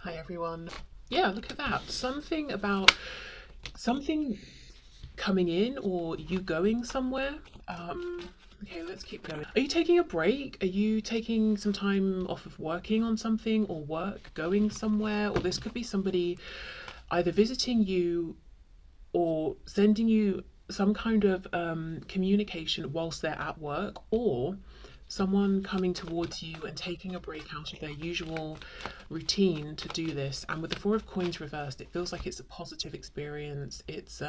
Hi everyone. Yeah, look at that. Something coming in or you going somewhere. Okay, let's keep going. Are you taking a break? Are you taking some time off of working on something or work, going somewhere? Or this could be somebody either visiting you or sending you some kind of communication whilst they're at work, or someone coming towards you and taking a break out of their usual routine to do this. And with the Four of Coins reversed, it feels like it's a positive experience. It's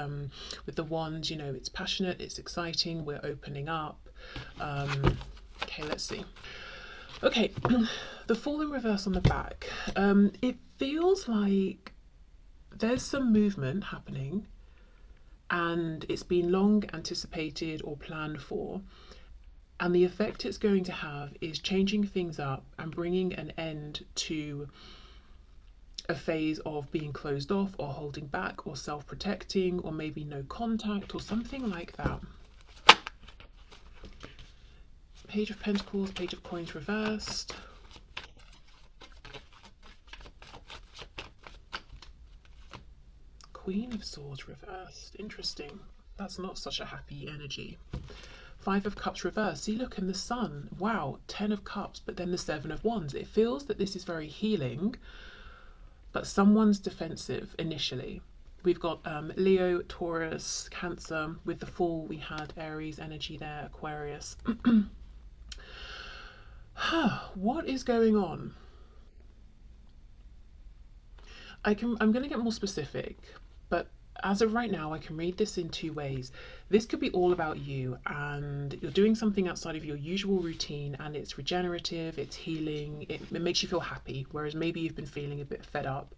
with the Wands, you know, it's passionate, it's exciting, we're opening up. Okay, let's see. Okay, the Fool in reverse on the back. It feels like there's some movement happening and it's been long anticipated or planned for. And the effect it's going to have is changing things up and bringing an end to a phase of being closed off or holding back or self-protecting or maybe no contact or something like that. Page of Pentacles, Page of Coins reversed. Queen of Swords reversed. Interesting. That's not such a happy energy. Five of Cups reversed. See, look, and the Sun. Wow, 10 of Cups, but then the Seven of Wands. It feels that this is very healing, but someone's defensive initially. We've got Leo, Taurus, Cancer. With the Fool, we had Aries energy there, Aquarius. What is going on? I'm going to get more specific, but as of right now, I can read this in two ways. This could be all about you and you're doing something outside of your usual routine and it's regenerative, it's healing, it makes you feel happy, whereas maybe you've been feeling a bit fed up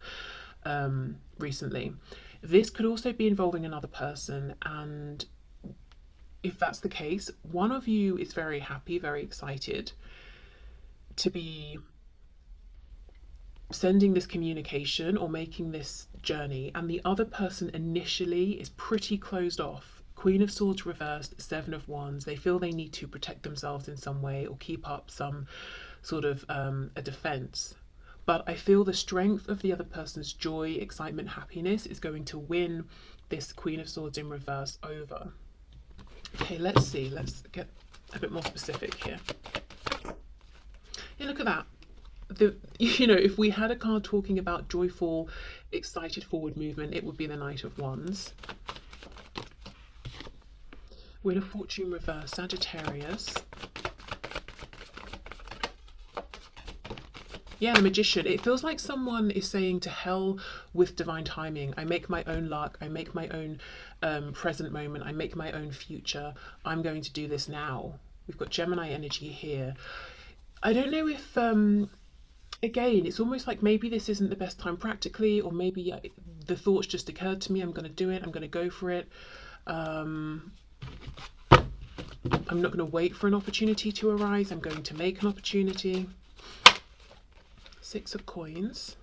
recently. This could also be involving another person, and if that's the case, one of you is very happy, very excited to be sending this communication or making this journey, and the other person initially is pretty closed off. Queen of Swords reversed, Seven of Wands. They feel they need to protect themselves in some way or keep up some sort of a defense. But I feel the strength of the other person's joy, excitement, happiness is going to win this Queen of Swords in reverse over. Okay, let's see. Let's get a bit more specific here. Yeah, look at that. You know, if we had a card talking about joyful, excited forward movement, it would be the Knight of Wands. Wheel of Fortune reverse, Sagittarius. Yeah, the Magician. It feels like someone is saying to hell with divine timing. I make my own luck. I make my own present moment. I make my own future. I'm going to do this now. We've got Gemini energy here. I don't know if again, it's almost like maybe this isn't the best time practically, or maybe the thoughts just occurred to me, I'm going to do it, I'm going to go for it. I'm not going to wait for an opportunity to arise, I'm going to make an opportunity. Six of Coins.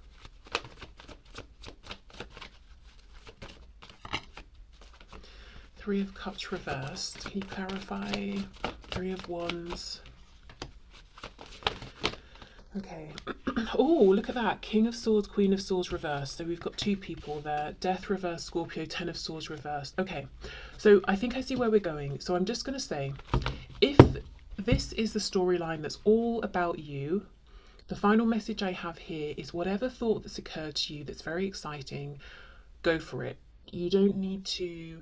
Three of Cups reversed. Can you clarify? Three of Wands. Okay. Oh, look at that. King of Swords, Queen of Swords reversed. So we've got two people there. Death reversed, Scorpio, 10 of Swords reversed. Okay. So I think I see where we're going. So I'm just going to say, if this is the storyline that's all about you, the final message I have here is whatever thought that's occurred to you that's very exciting, go for it. You don't need to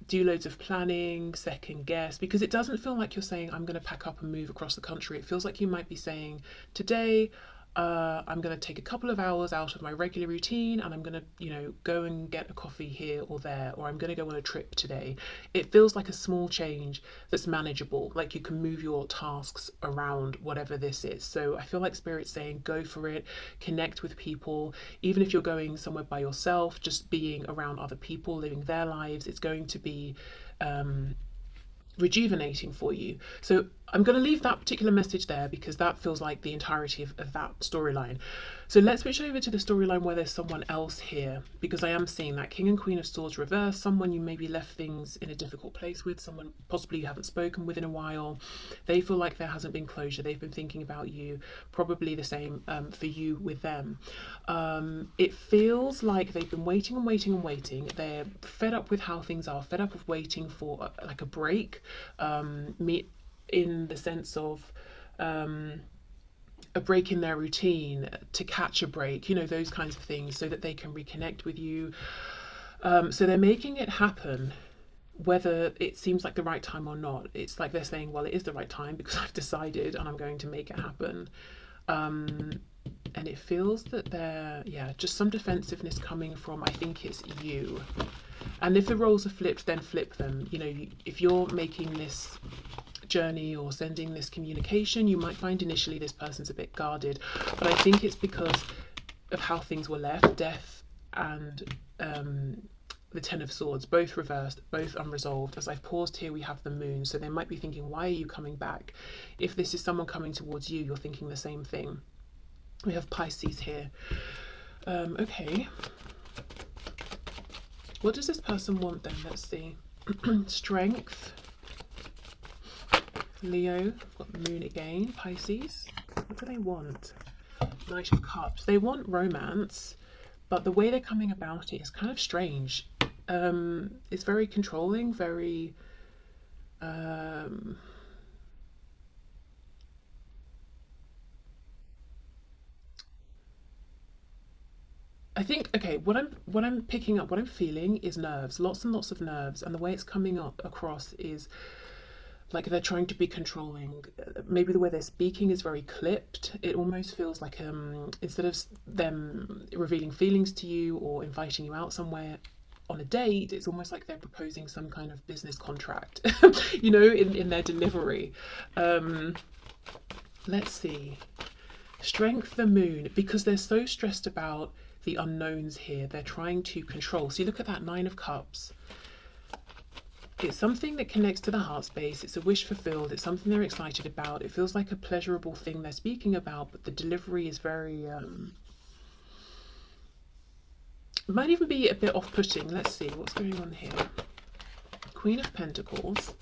do loads of planning, second guess, because it doesn't feel like you're saying, I'm going to pack up and move across the country. It feels like you might be saying, today, I'm going to take a couple of hours out of my regular routine and I'm going to, you know, go and get a coffee here or there, or I'm going to go on a trip today. It feels like a small change that's manageable, like you can move your tasks around whatever this is. So I feel like Spirit's saying, go for it, connect with people. Even if you're going somewhere by yourself, just being around other people, living their lives, it's going to be rejuvenating for you. So I'm going to leave that particular message there because that feels like the entirety of that storyline. So let's switch over to the storyline where there's someone else here, because I am seeing that King and Queen of Swords reverse, someone you maybe left things in a difficult place with, someone possibly you haven't spoken with in a while. They feel like there hasn't been closure. They've been thinking about you, probably the same for you with them. It feels like they've been waiting and waiting and waiting. They're fed up with how things are, fed up with waiting for like a break, in the sense of a break in their routine, to catch a break, you know, those kinds of things, so that they can reconnect with you. So they're making it happen, whether it seems like the right time or not. It's like they're saying, well, it is the right time because I've decided and I'm going to make it happen. And it feels that yeah, just some defensiveness coming from, I think it's you. And if the roles are flipped, then flip them. You know, if you're making this journey or sending this communication, you might find initially this person's a bit guarded, but I think it's because of how things were left. Death and the Ten of Swords, both reversed, both unresolved. As I've paused here, we have the Moon, so they might be thinking, why are you coming back? If this is someone coming towards you, you're thinking the same thing. We have Pisces here. Okay, what does this person want then? Let's see. Strength, Leo, got the Moon again. Pisces, what do they want? Knight of Cups. They want romance, but the way they're coming about it is kind of strange. It's very controlling, very I think, okay, what I'm picking up, what I'm feeling is nerves, lots and lots of nerves, and the way it's coming up across is like they're trying to be controlling. Maybe the way they're speaking is very clipped. It almost feels like instead of them revealing feelings to you or inviting you out somewhere on a date, it's almost like they're proposing some kind of business contract, you know, in their delivery. Let's see. Strength, the Moon, because they're so stressed about the unknowns here. They're trying to control. So you look at that Nine of Cups. It's something that connects to the heart space. It's a wish fulfilled. It's something they're excited about. It feels like a pleasurable thing they're speaking about, but the delivery is very might even be a bit off-putting. Let's see what's going on here. Queen of Pentacles.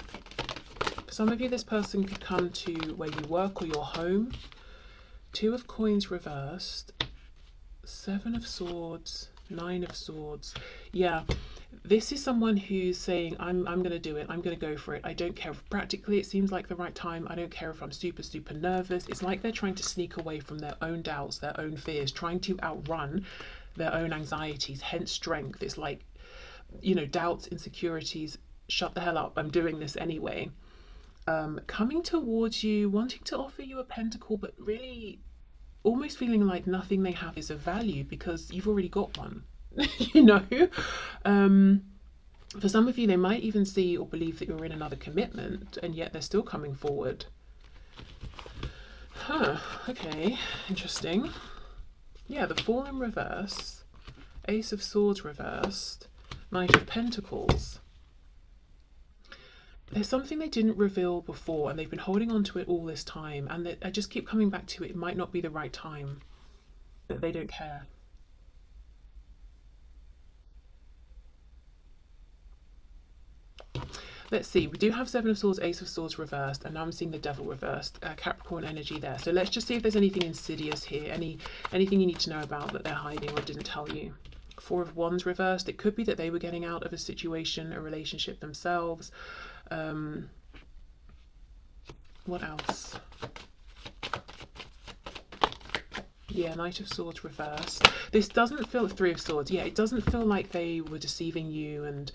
For some of you, this person could come to where you work or your home. Two of Coins reversed. Seven of Swords, Nine of Swords. Yeah, this is someone who's saying, I'm going to do it. I'm going to go for it. I don't care if practically it seems like the right time. I don't care if I'm super, super nervous. It's like they're trying to sneak away from their own doubts, their own fears, trying to outrun their own anxieties, hence strength. It's like, you know, doubts, insecurities, shut the hell up. I'm doing this anyway. Coming towards you, wanting to offer you a pentacle, but really almost feeling like nothing they have is of value because you've already got one. You know, for some of you, they might even see or believe that you're in another commitment, and yet they're still coming forward. Huh, okay, interesting. Yeah, the Fool in reverse, Ace of Swords reversed, Knight of Pentacles. There's something they didn't reveal before, and they've been holding on to it all this time, and I just keep coming back to it. It might not be the right time, but they don't care. Let's see, we do have Seven of Swords, Ace of Swords reversed, and now I'm seeing the Devil reversed, Capricorn energy there. So let's just see if there's anything insidious here, anything you need to know about that they're hiding or didn't tell you. Four of Wands reversed. It could be that they were getting out of a situation, a relationship themselves. What else? Yeah, Knight of Swords reversed. This doesn't feel, Three of Swords. Yeah, it doesn't feel like they were deceiving you and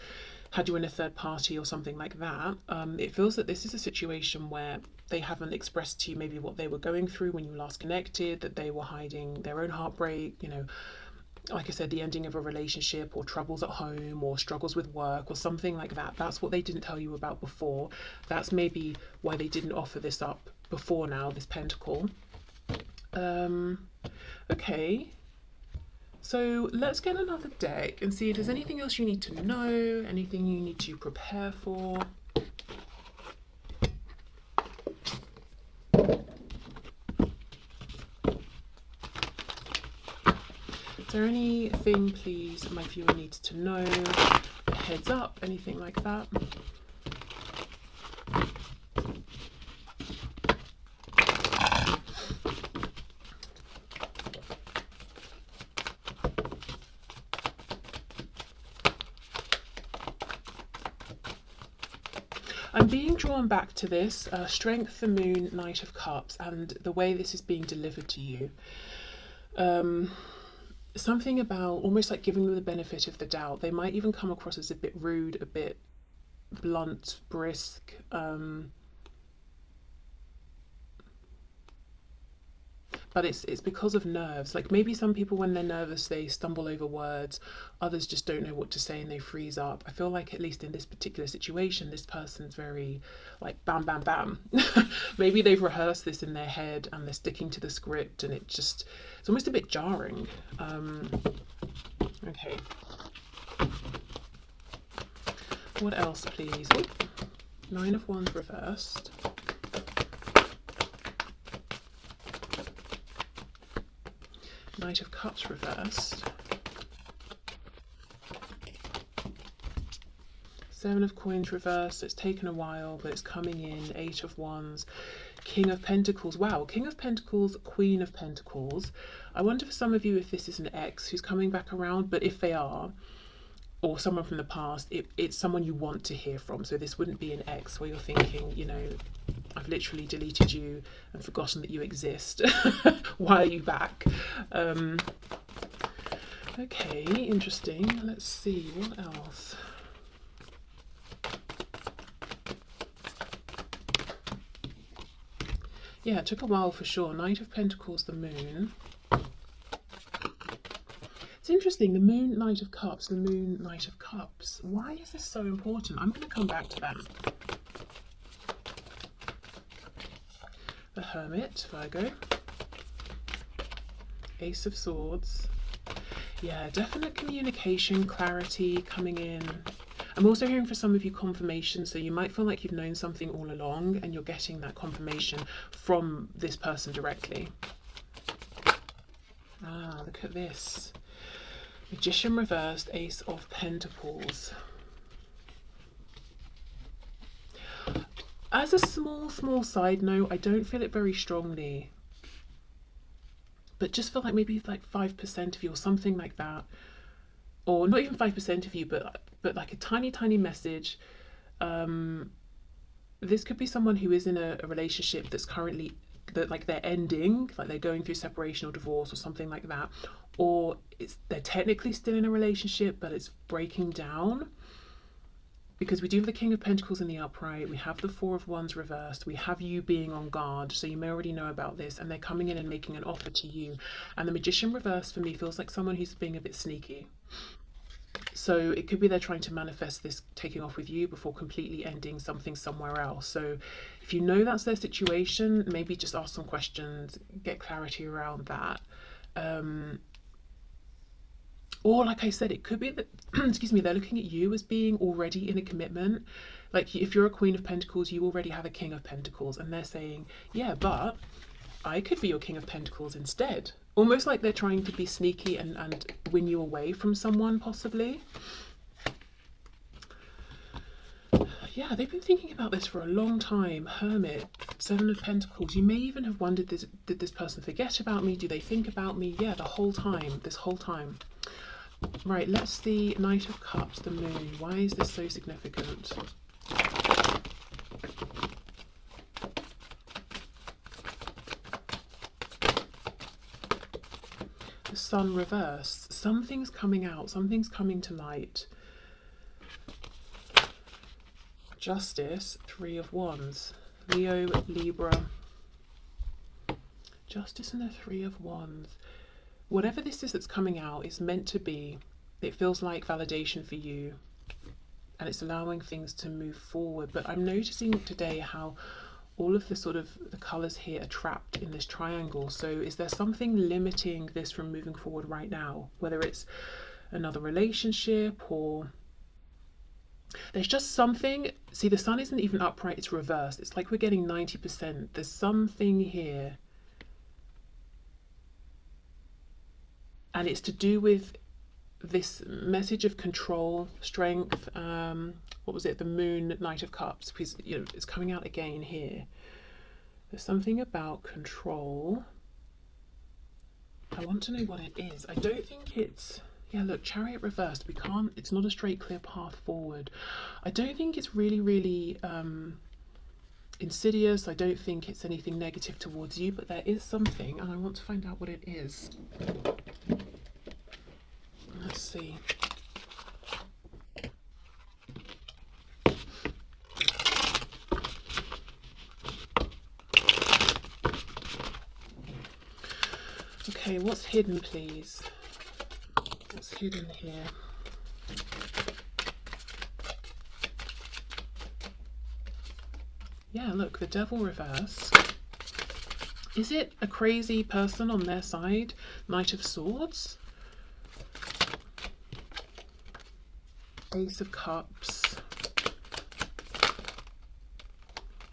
had you in a third party or something like that. It feels that this is a situation where they haven't expressed to you maybe what they were going through when you last connected, that they were hiding their own heartbreak, you know, like I said, the ending of a relationship or troubles at home or struggles with work or something like that. That's what they didn't tell you about before. That's maybe why they didn't offer this up before now, this pentacle. Okay. So let's get another deck and see if there's anything else you need to know, anything you need to prepare for. Is there anything, please, my viewer needs to know? A heads up, anything like that? I'm being drawn back to this Strength, the Moon, Knight of Cups, and the way this is being delivered to you. Something about almost like giving them the benefit of the doubt. They might even come across as a bit rude, a bit blunt, brisk. But it's because of nerves. Like maybe some people, when they're nervous, they stumble over words. Others just don't know what to say and they freeze up. I feel like, at least in this particular situation, this person's very like bam, bam, bam. Maybe they've rehearsed this in their head and they're sticking to the script, and it's almost a bit jarring. Okay. What else, please? Oh, 9 of Wands reversed. Knight of Cups reversed. 7 of Coins reversed. It's taken a while, but it's coming in. 8 of Wands. King of Pentacles. Wow, King of Pentacles, Queen of Pentacles. I wonder for some of you if this is an ex who's coming back around, but if they are, or someone from the past, it's someone you want to hear from. So this wouldn't be an ex where you're thinking, you know, I've literally deleted you and forgotten that you exist. Why are you back? Okay, interesting. Let's see, what else? Yeah, it took a while for sure. Knight of Pentacles, the Moon. It's interesting, the Moon, Knight of Cups, the Moon, Knight of Cups. Why is this so important? I'm going to come back to that. The Hermit, Virgo. Ace of Swords. Yeah, definite communication, clarity coming in. I'm also hearing for some of you confirmation, so you might feel like you've known something all along and you're getting that confirmation from this person directly. Ah, look at this. Magician reversed, Ace of Pentacles. As a small side note, I don't feel it very strongly, but just feel like maybe like 5% of you or something like that, or not even 5% of you, but like a tiny message. This could be someone who is in a relationship that's currently, like they're ending, like they're going through separation or divorce or something like that, or they're technically still in a relationship but it's breaking down. Because we do have the King of Pentacles in the upright, we have the 4 of Wands reversed, we have you being on guard, so you may already know about this, and they're coming in and making an offer to you. And the Magician reversed for me feels like someone who's being a bit sneaky. So it could be they're trying to manifest this taking off with you before completely ending something somewhere else. So if you know that's their situation, maybe just ask some questions, get clarity around that. Or like I said, it could be that, excuse me, they're looking at you as being already in a commitment. Like if you're a Queen of Pentacles, you already have a King of Pentacles, and they're saying, yeah, but I could be your King of Pentacles instead. Almost like they're trying to be sneaky and win you away from someone, possibly. Yeah, they've been thinking about this for a long time. Hermit, 7 of Pentacles. You may even have wondered, did this person forget about me? Do they think about me? Yeah, the whole time, this whole time. Right, let's see. Knight of Cups, the Moon. Why is this so significant? The Sun reversed. Something's coming out. Something's coming to light. Justice, 3 of Wands. Leo, Libra. Justice and the 3 of Wands. Whatever this is that's coming out is meant to be, it feels like validation for you, and it's allowing things to move forward. But I'm noticing today how all of the sort of the colours here are trapped in this triangle. So is there something limiting this from moving forward right now? Whether it's another relationship or there's just something. See, the Sun isn't even upright, it's reversed. It's like we're getting 90%. There's something here. and it's to do with this message of control, strength. What was it? The Moon, Knight of Cups, because it's coming out again here. There's something about control. I want to know what it is. I don't think it's, yeah, look, Chariot reversed. We can't, it's not a straight, clear path forward. I don't think it's really insidious. I don't think it's anything negative towards you, but there is something, and I want to find out what it is. Let's see. Okay, what's hidden, please? What's hidden here? Yeah, look, the Devil reversed. Is it a crazy person on their side? Knight of Swords? Ace of Cups.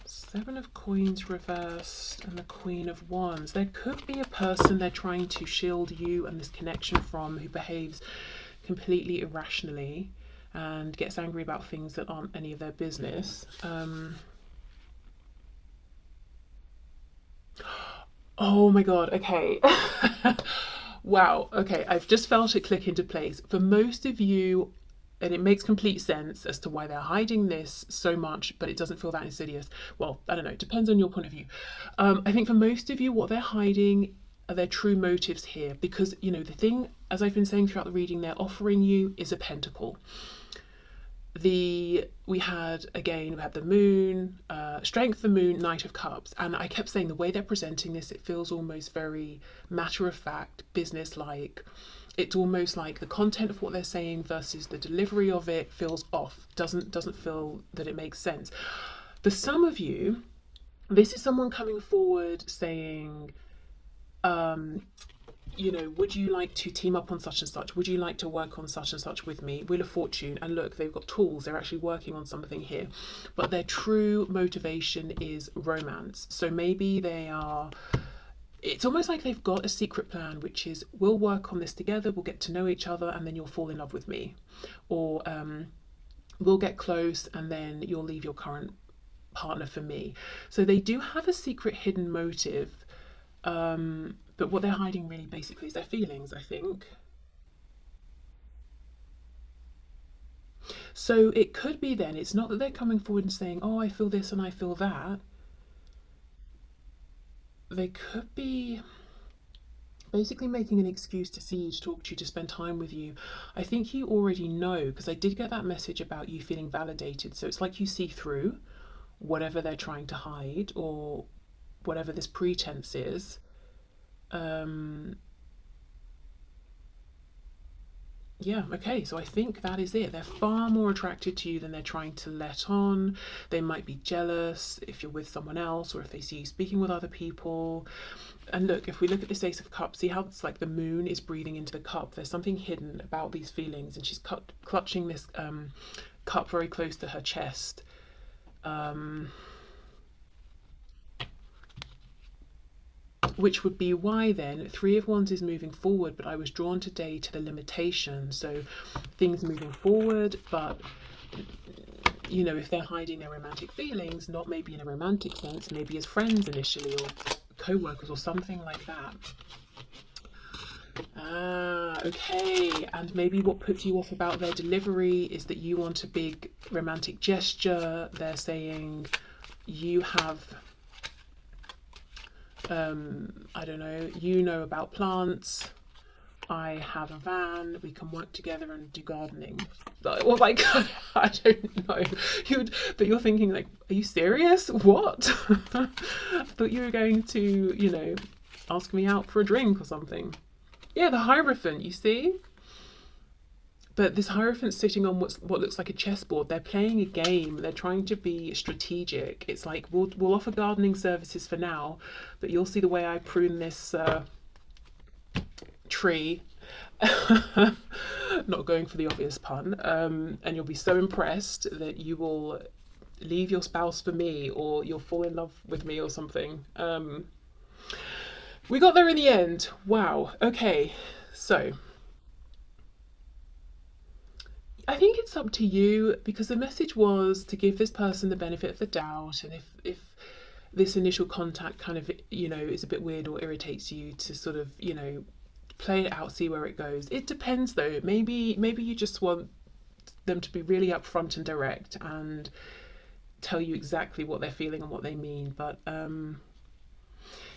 Seven of Coins reversed, and the Queen of Wands. There could be a person they're trying to shield you and this connection from, who behaves completely irrationally and gets angry about things that aren't any of their business. Oh my god, okay. Wow, okay, I've just felt it click into place. For most of you, and it makes complete sense as to why they're hiding this so much, but it doesn't feel that insidious. Well, I don't know, it depends on your point of view. I think for most of you, what they're hiding are their true motives here, because, the thing, as I've been saying throughout the reading, they're offering you is a pentacle. We had the Moon, Strength, the Moon, Knight of Cups, and I kept saying the way they're presenting this, it feels almost very matter-of-fact, business-like. It's almost like the content of what they're saying versus the delivery of it feels off, doesn't feel that it makes sense. For some of you, this is someone coming forward saying, would you like to team up on such and such? Would you like to work on such and such with me? Wheel of Fortune. And look, they've got tools. They're actually working on something here. But their true motivation is romance. So maybe it's almost like they've got a secret plan, which is, we'll work on this together, we'll get to know each other, and then you'll fall in love with me. Or we'll get close, and then you'll leave your current partner for me. So they do have a secret hidden motive. But what they're hiding really basically is their feelings, I think. So it could be then, it's not that they're coming forward and saying, oh, I feel this and I feel that. They could be basically making an excuse to see you, to talk to you, to spend time with you. I think you already know, because I did get that message about you feeling validated. So it's like you see through whatever they're trying to hide, or whatever this pretense is. Yeah, okay, so I think that is it. They're far more attracted to you than they're trying to let on. They might be jealous if you're with someone else, or if they see you speaking with other people. And look, if we look at this Ace of Cups, see how it's like the Moon is breathing into the cup. There's something hidden about these feelings, and she's clutching this cup very close to her chest. Which would be why then Three of Wands is moving forward, but I was drawn today to the limitation. So things moving forward, but if they're hiding their romantic feelings, not maybe in a romantic sense, maybe as friends initially, or co-workers or something like that. Okay, and maybe what puts you off about their delivery is that you want a big romantic gesture. They're saying you have I don't know, about plants, I have a van, we can work together and do gardening. Well, like, I don't know. But you're thinking, like, are you serious? What? I thought you were going to, ask me out for a drink or something. Yeah, the Hierophant, you see? But this Hierophant's sitting on what looks like a chessboard. They're playing a game. They're trying to be strategic. It's like, we'll offer gardening services for now, but you'll see the way I prune this tree. Not going for the obvious pun. And you'll be so impressed that you will leave your spouse for me, or you'll fall in love with me or something. We got there in the end. Wow. Okay. So I think it's up to you, because the message was to give this person the benefit of the doubt, and if this initial contact kind of, you know, is a bit weird or irritates you, to sort of, you know, play it out, see where it goes. It depends though. Maybe you just want them to be really upfront and direct and tell you exactly what they're feeling and what they mean. But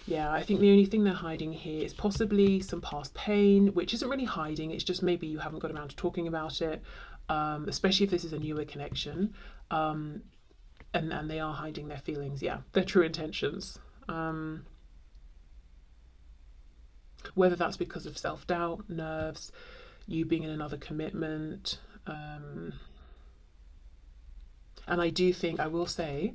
yeah, I think the only thing they're hiding here is possibly some past pain, which isn't really hiding, it's just maybe you haven't got around to talking about it, especially if this is a newer connection, and they are hiding their feelings, yeah, their true intentions. Whether that's because of self-doubt, nerves, you being in another commitment. And I do think, I will say,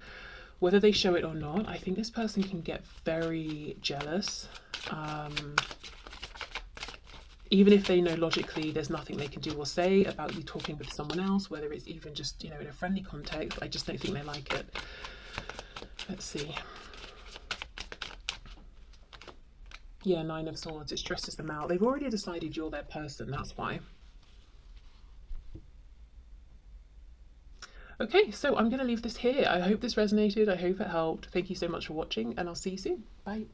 whether they show it or not, I think this person can get very jealous. Even if they know logically there's nothing they can do or say about you talking with someone else, whether it's even just, you know, in a friendly context, I just don't think they like it. Let's see. Yeah, Nine of Swords, it stresses them out. They've already decided you're their person, that's why. Okay, so I'm going to leave this here. I hope this resonated. I hope it helped. Thank you so much for watching, and I'll see you soon. Bye.